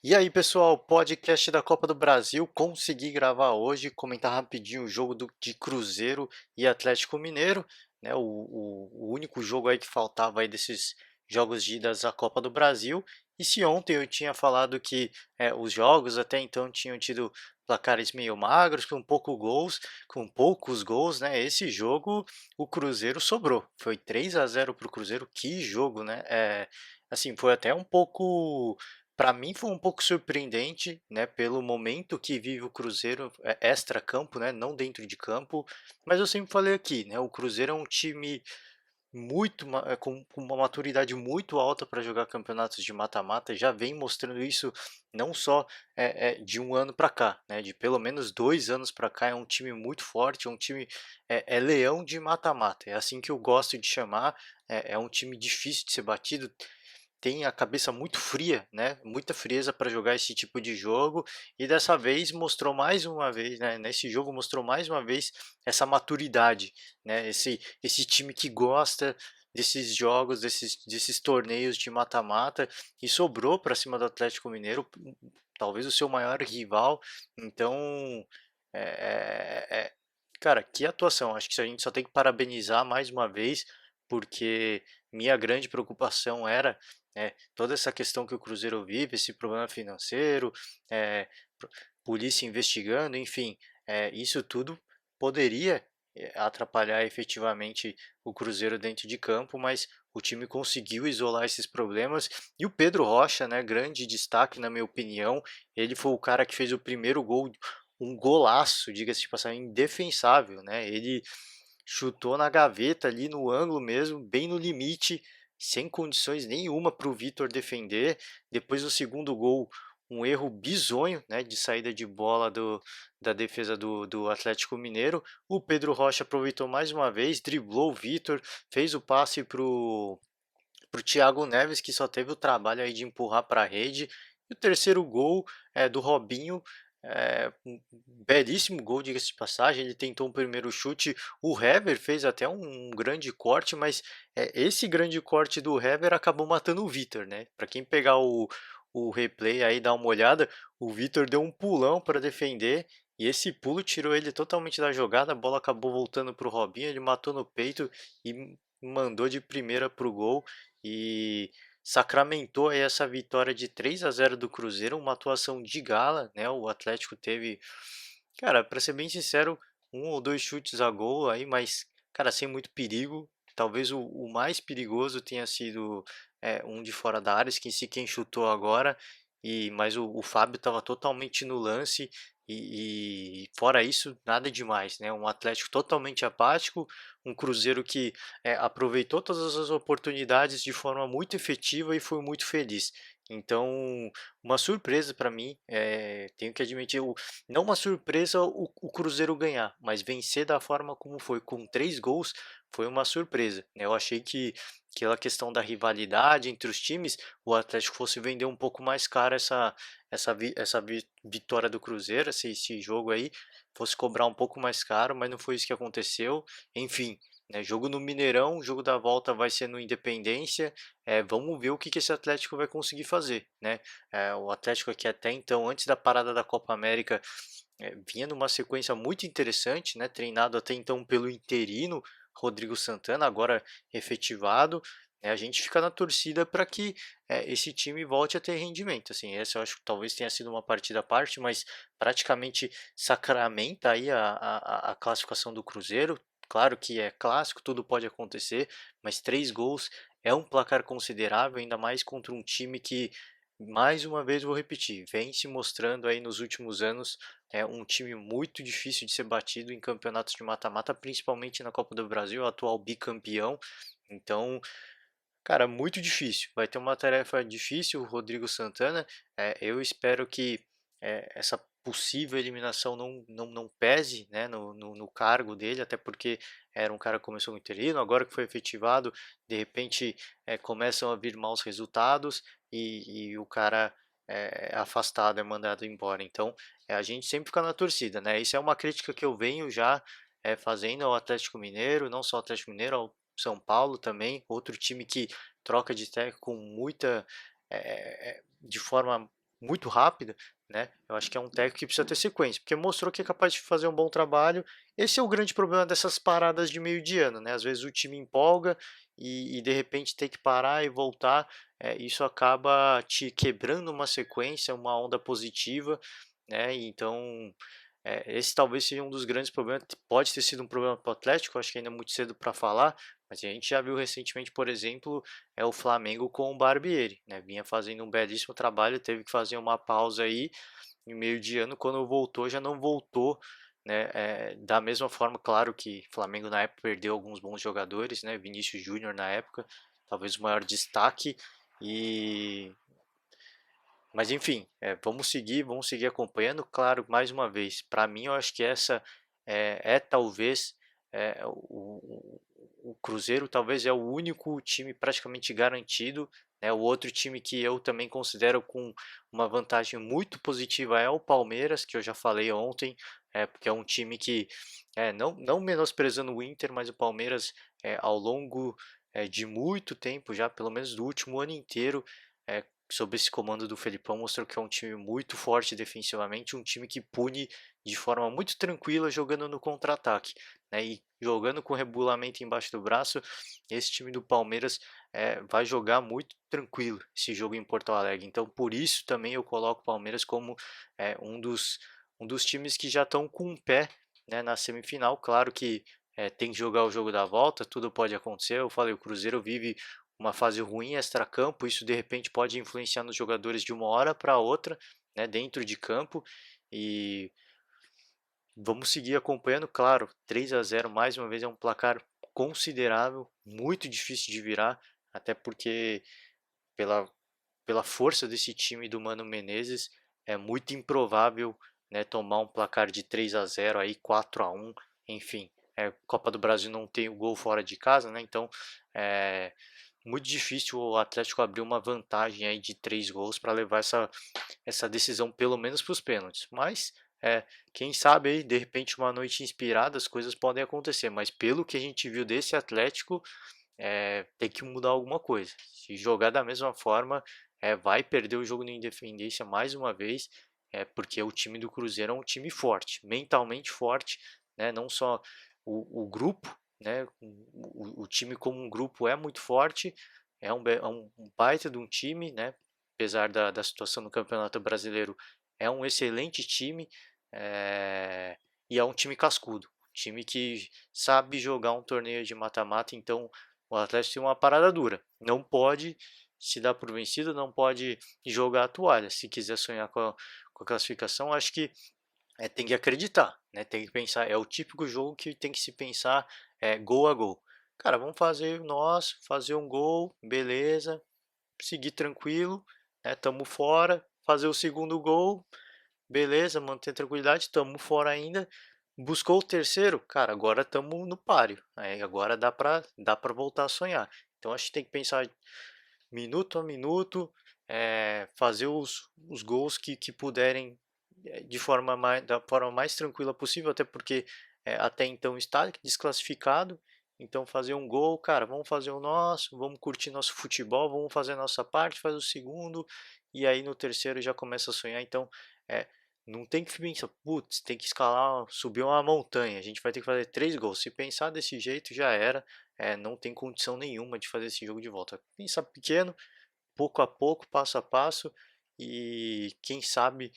E aí, pessoal, podcast da Copa do Brasil. Consegui gravar hoje, comentar rapidinho o jogo de Cruzeiro e Atlético Mineiro, né? O único jogo aí que faltava aí desses jogos de idas à Copa do Brasil. E se ontem eu tinha falado que os jogos até então tinham tido placares meio magros, com poucos gols, né? Esse jogo o Cruzeiro sobrou. Foi 3-0 para o Cruzeiro. Que jogo, né? Assim, foi até um pouco para mim foi um pouco surpreendente, né, pelo momento que vive o Cruzeiro extra-campo, né, não dentro de campo, mas eu sempre falei aqui, né, o Cruzeiro é um time com uma maturidade muito alta para jogar campeonatos de mata-mata, já vem mostrando isso não só de um ano para cá, né, de pelo menos 2 anos para cá, é um time muito forte, é um time é leão de mata-mata, é assim que eu gosto de chamar, é um time difícil de ser batido, tem a cabeça muito fria, né, muita frieza para jogar esse tipo de jogo, e dessa vez mostrou mais uma vez, né, nesse jogo mostrou mais uma vez essa maturidade, né, esse time que gosta desses jogos, desses torneios de mata-mata, e sobrou para cima do Atlético Mineiro, talvez o seu maior rival, então, cara, que atuação, acho que a gente só tem que parabenizar mais uma vez, porque minha grande preocupação era toda essa questão que o Cruzeiro vive, esse problema financeiro, eh, polícia investigando, enfim, isso tudo poderia atrapalhar efetivamente o Cruzeiro dentro de campo, mas o time conseguiu isolar esses problemas e o Pedro Rocha, né, grande destaque na minha opinião, ele foi o cara que fez o primeiro gol, um golaço, diga-se de passagem, indefensável, né? Ele chutou na gaveta ali no ângulo mesmo, bem no limite, sem condições nenhuma para o Vitor defender. Depois do segundo gol, um erro bizonho, né, de saída de bola da defesa do Atlético Mineiro. O Pedro Rocha aproveitou mais uma vez, driblou o Vitor, fez o passe para o Thiago Neves, que só teve o trabalho aí de empurrar para a rede. E o terceiro gol é do Robinho, um belíssimo gol, diga-se de passagem. Ele tentou um primeiro chute, o Hever fez até um grande corte, mas esse grande corte do Hever acabou matando o Vitor, né? Para quem pegar o replay aí, dar uma olhada, o Vitor deu um pulão para defender. E esse pulo tirou ele totalmente da jogada, a bola acabou voltando para o Robinho, ele matou no peito e mandou de primeira para o gol e sacramentou aí essa vitória de 3-0 do Cruzeiro, uma atuação de gala, né? O Atlético teve, cara, para ser bem sincero, um ou dois chutes a gol aí, mas, cara, sem muito perigo. Talvez o mais perigoso tenha sido um de fora da área, esqueci quem chutou agora, mas o Fábio estava totalmente no lance e fora isso, nada demais, né? Um Atlético totalmente apático, um Cruzeiro que aproveitou todas as oportunidades de forma muito efetiva e foi muito feliz. Então, uma surpresa para mim, tenho que admitir, não uma surpresa o Cruzeiro ganhar, mas vencer da forma como foi, com 3 gols, foi uma surpresa, né? Eu achei que aquela questão da rivalidade entre os times, o Atlético fosse vender um pouco mais caro essa vitória do Cruzeiro, esse jogo aí, fosse cobrar um pouco mais caro, mas não foi isso que aconteceu. Enfim, né, jogo no Mineirão, jogo da volta vai ser no Independência. Vamos ver o que esse Atlético vai conseguir fazer, né? O Atlético aqui até então, antes da parada da Copa América, vinha numa sequência muito interessante, né? Treinado até então pelo interino Rodrigo Santana, agora efetivado. A gente fica na torcida para que esse time volte a ter rendimento. Assim, essa eu acho que talvez tenha sido uma partida à parte, mas praticamente sacramenta aí a classificação do Cruzeiro. Claro que é clássico, tudo pode acontecer, mas 3 gols é um placar considerável, ainda mais contra um time que, mais uma vez vou repetir, vem se mostrando aí nos últimos anos um time muito difícil de ser batido em campeonatos de mata-mata, principalmente na Copa do Brasil, atual bicampeão. Então, cara, muito difícil. Vai ter uma tarefa difícil, o Rodrigo Santana. Eu espero que essa possível eliminação não pese, né, no cargo dele, até porque era um cara que começou no interino, agora que foi efetivado, de repente começam a vir maus resultados e o cara é afastado, é mandado embora. Então, a gente sempre fica na torcida, né? Isso é uma crítica que eu venho já fazendo ao Atlético Mineiro, não só ao Atlético Mineiro, ao São Paulo também, outro time que troca de técnico com de forma muito rápida, né? Eu acho que é um técnico que precisa ter sequência, porque mostrou que é capaz de fazer um bom trabalho. Esse é o grande problema dessas paradas de meio de ano, né? Às vezes o time empolga e de repente tem que parar e voltar. Isso acaba te quebrando uma sequência, uma onda positiva, né? Então, esse talvez seja um dos grandes problemas. Pode ter sido um problema para o Atlético, acho que ainda é muito cedo para falar, mas a gente já viu recentemente, por exemplo, o Flamengo com o Barbieri, né? Vinha fazendo um belíssimo trabalho, teve que fazer uma pausa aí em meio de ano, quando voltou já não voltou, né? Da mesma forma, claro que o Flamengo na época perdeu alguns bons jogadores, né? Vinícius Júnior na época, talvez o maior destaque e mas enfim, vamos seguir acompanhando. Claro, mais uma vez, para mim eu acho que essa talvez o Cruzeiro talvez é o único time praticamente garantido, né? O outro time que eu também considero com uma vantagem muito positiva é o Palmeiras, que eu já falei ontem, porque é um time que, não menosprezando o Inter, mas o Palmeiras ao longo de muito tempo já, pelo menos do último ano inteiro, é, sob esse comando do Felipão, mostrou que é um time muito forte defensivamente, um time que pune de forma muito tranquila jogando no contra-ataque, né? E jogando com regulamento embaixo do braço, esse time do Palmeiras vai jogar muito tranquilo esse jogo em Porto Alegre. Então, por isso também eu coloco o Palmeiras como um dos times que já estão com um pé, né, na semifinal. Claro que tem que jogar o jogo da volta, tudo pode acontecer. Eu falei, o Cruzeiro vive uma fase ruim extra-campo, isso de repente pode influenciar nos jogadores de uma hora para outra, né, dentro de campo. E vamos seguir acompanhando, claro, 3-0 mais uma vez é um placar considerável, muito difícil de virar, até porque pela, pela força desse time do Mano Menezes é muito improvável, né, tomar um placar de 3-0 aí 4-1, enfim. Copa do Brasil não tem o gol fora de casa, né? Então é muito difícil o Atlético abrir uma vantagem aí de 3 gols para levar essa decisão pelo menos para os pênaltis. Mas quem sabe aí, de repente, uma noite inspirada, as coisas podem acontecer. Mas pelo que a gente viu desse Atlético, tem que mudar alguma coisa. Se jogar da mesma forma, vai perder o jogo na Independência mais uma vez, porque o time do Cruzeiro é um time forte, mentalmente forte, né? Não só o grupo, né? O time como um grupo é muito forte, é um baita de um time, né? Apesar da situação no Campeonato Brasileiro, é um excelente time, e é um time cascudo, time que sabe jogar um torneio de mata-mata, então o Atlético tem uma parada dura. Não pode se dar por vencido, não pode jogar a toalha. Se quiser sonhar com a classificação, acho que tem que acreditar, né? Tem que pensar. É o típico jogo que tem que se pensar gol a gol. Cara, vamos fazer nós, fazer um gol, beleza, seguir tranquilo, né? Tamo fora, fazer o segundo gol, beleza, manter tranquilidade, estamos fora ainda. Buscou o terceiro, cara, agora estamos no páreo. Agora dá para voltar a sonhar. Então acho que tem que pensar minuto a minuto, fazer os gols que puderem da forma mais tranquila possível, até porque até então está desclassificado. Então fazer um gol, cara, vamos fazer o nosso, vamos curtir nosso futebol, vamos fazer a nossa parte, faz o segundo, e aí no terceiro já começa a sonhar. Então é, não tem que pensar, putz, tem que escalar, subir uma montanha, a gente vai ter que fazer 3 gols. Se pensar desse jeito já era, não tem condição nenhuma de fazer esse jogo de volta. Pensar pequeno, pouco a pouco, passo a passo, e quem sabe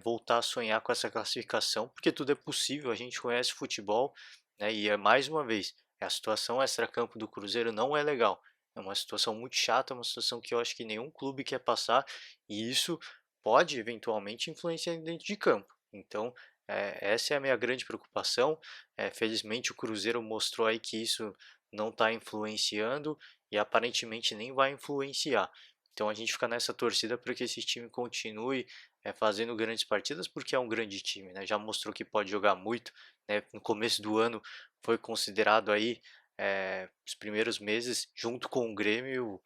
voltar a sonhar com essa classificação, porque tudo é possível, a gente conhece futebol, né? E mais uma vez, a situação extracampo do Cruzeiro não é legal. É uma situação muito chata, uma situação que eu acho que nenhum clube quer passar, e isso pode eventualmente influenciar dentro de campo. Então, essa é a minha grande preocupação. Felizmente, o Cruzeiro mostrou aí que isso não está influenciando e aparentemente nem vai influenciar. Então a gente fica nessa torcida para que esse time continue fazendo grandes partidas, porque é um grande time, né? Já mostrou que pode jogar muito, né? No começo do ano foi considerado aí os primeiros meses, junto com o Grêmio,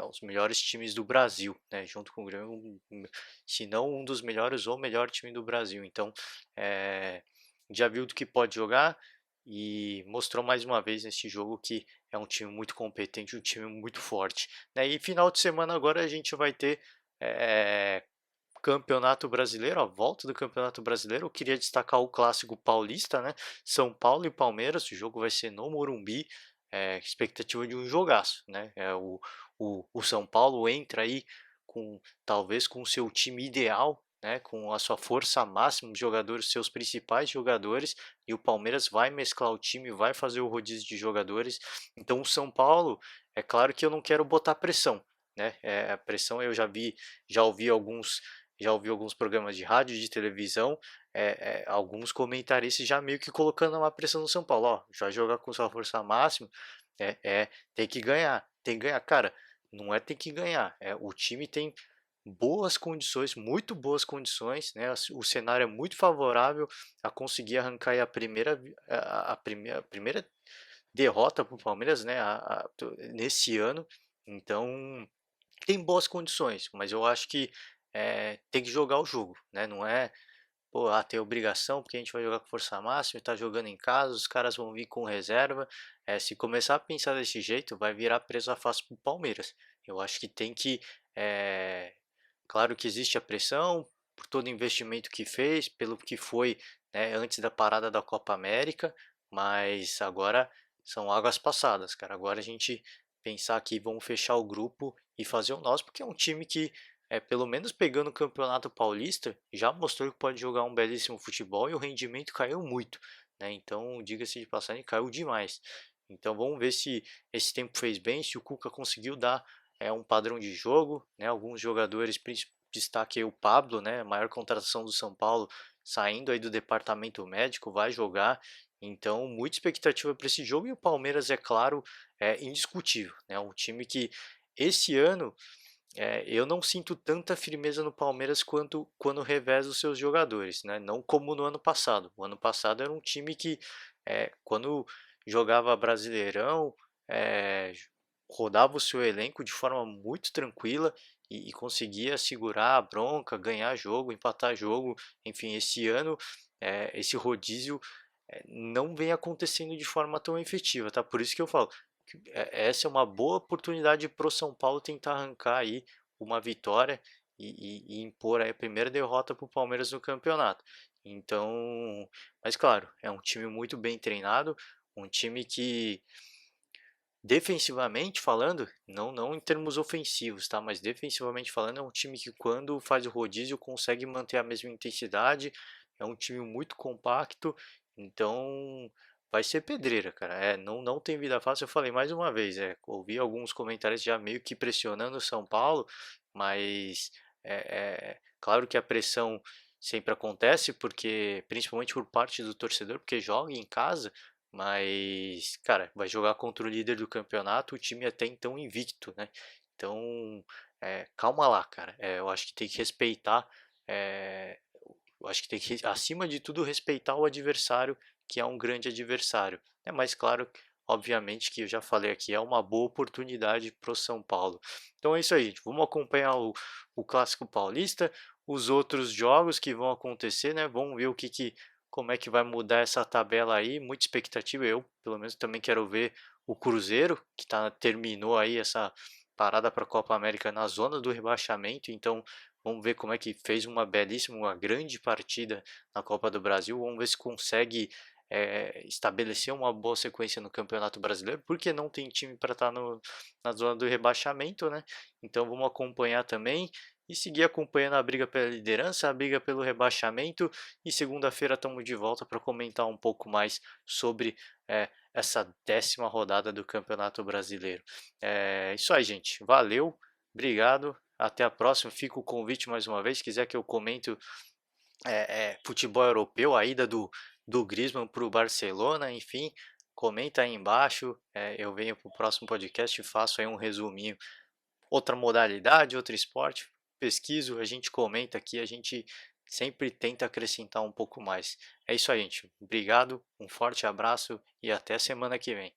os melhores times do Brasil, né? Junto com o Grêmio, se não um dos melhores ou o melhor time do Brasil. Então, é, já viu do que pode jogar e mostrou mais uma vez nesse jogo que é um time muito competente, um time muito forte, né? E final de semana agora a gente vai ter é, Campeonato Brasileiro, a volta do Campeonato Brasileiro, eu queria destacar o clássico paulista, né? São Paulo e Palmeiras, o jogo vai ser no Morumbi, expectativa de um jogaço, né? O São Paulo entra aí com talvez com o seu time ideal, né? Com a sua força máxima, os jogadores, seus principais jogadores, e o Palmeiras vai mesclar o time, vai fazer o rodízio de jogadores. Então o São Paulo, é claro que eu não quero botar pressão, né? A pressão eu já ouvi alguns programas de rádio, de televisão, alguns comentaristas já meio que colocando uma pressão no São Paulo, ó, já jogar com sua força máxima, tem que ganhar, tem que ganhar, cara, não é tem que ganhar, o time tem boas condições, muito boas condições, né? O cenário é muito favorável a conseguir arrancar aí a primeira derrota para o Palmeiras, né? Nesse ano, então tem boas condições, mas eu acho que tem que jogar o jogo, né? Não é, pô, tem obrigação porque a gente vai jogar com força máxima e tá jogando em casa, os caras vão vir com reserva. Se começar a pensar desse jeito, vai virar presa fácil pro Palmeiras. Eu acho que tem que, é, claro que existe a pressão por todo o investimento que fez, pelo que foi, né, antes da parada da Copa América, mas agora são águas passadas, cara. Agora a gente pensar que vamos fechar o grupo e fazer o nosso, porque é um time que, pelo menos pegando o Campeonato Paulista, já mostrou que pode jogar um belíssimo futebol e o rendimento caiu muito, né? Então, diga-se de passagem, caiu demais. Então, vamos ver se esse tempo fez bem, se o Cuca conseguiu dar um padrão de jogo, né? Alguns jogadores, destaque aí o Pablo, né? A maior contratação do São Paulo, saindo aí do departamento médico, vai jogar. Então, muita expectativa para esse jogo e o Palmeiras, é claro, é indiscutível, né? Um time que esse ano eu não sinto tanta firmeza no Palmeiras quanto quando reveza os seus jogadores, né? Não como no ano passado. O ano passado era um time que, quando jogava Brasileirão, é, rodava o seu elenco de forma muito tranquila e conseguia segurar a bronca, ganhar jogo, empatar jogo. Enfim, esse ano, esse rodízio não vem acontecendo de forma tão efetiva, tá? Por isso que eu falo que essa é uma boa oportunidade para o São Paulo tentar arrancar aí uma vitória e impor aí a primeira derrota para o Palmeiras no campeonato. Então, mas claro, é um time muito bem treinado, um time que defensivamente falando, não em termos ofensivos, tá? Mas defensivamente falando, é um time que quando faz o rodízio consegue manter a mesma intensidade, é um time muito compacto, então vai ser pedreira, cara. Não tem vida fácil. Eu falei mais uma vez, ouvi alguns comentários já meio que pressionando o São Paulo, mas claro que a pressão sempre acontece, porque principalmente por parte do torcedor, porque joga em casa. Mas, cara, vai jogar contra o líder do campeonato, o time até então invicto, né? Então, calma lá, cara. Eu acho que tem que respeitar. é, eu acho que tem que, acima de tudo, respeitar o adversário, que é um grande adversário. Mas, claro, obviamente, que eu já falei aqui, é uma boa oportunidade para o São Paulo. Então é isso aí, gente. Vamos acompanhar o Clássico Paulista, os outros jogos que vão acontecer, né? Vamos ver como é que vai mudar essa tabela aí. Muita expectativa. Eu, pelo menos, também quero ver o Cruzeiro, que terminou aí essa parada para a Copa América na zona do rebaixamento. Então, vamos ver como é que fez uma belíssima, uma grande partida na Copa do Brasil. Vamos ver se consegue estabelecer uma boa sequência no Campeonato Brasileiro, porque não tem time para estar na zona do rebaixamento, né? Então vamos acompanhar também e seguir acompanhando a briga pela liderança, a briga pelo rebaixamento. E segunda-feira estamos de volta para comentar um pouco mais sobre essa 10ª rodada do Campeonato Brasileiro. Isso aí, gente. Valeu, obrigado. Até a próxima. Fica o convite mais uma vez. Se quiser que eu comente futebol europeu, a ida do Griezmann para o Barcelona, enfim, comenta aí embaixo. Eu venho para o próximo podcast e faço aí um resuminho. Outra modalidade, outro esporte, pesquiso, a gente comenta aqui, a gente sempre tenta acrescentar um pouco mais. É isso aí, gente. Obrigado, um forte abraço e até semana que vem.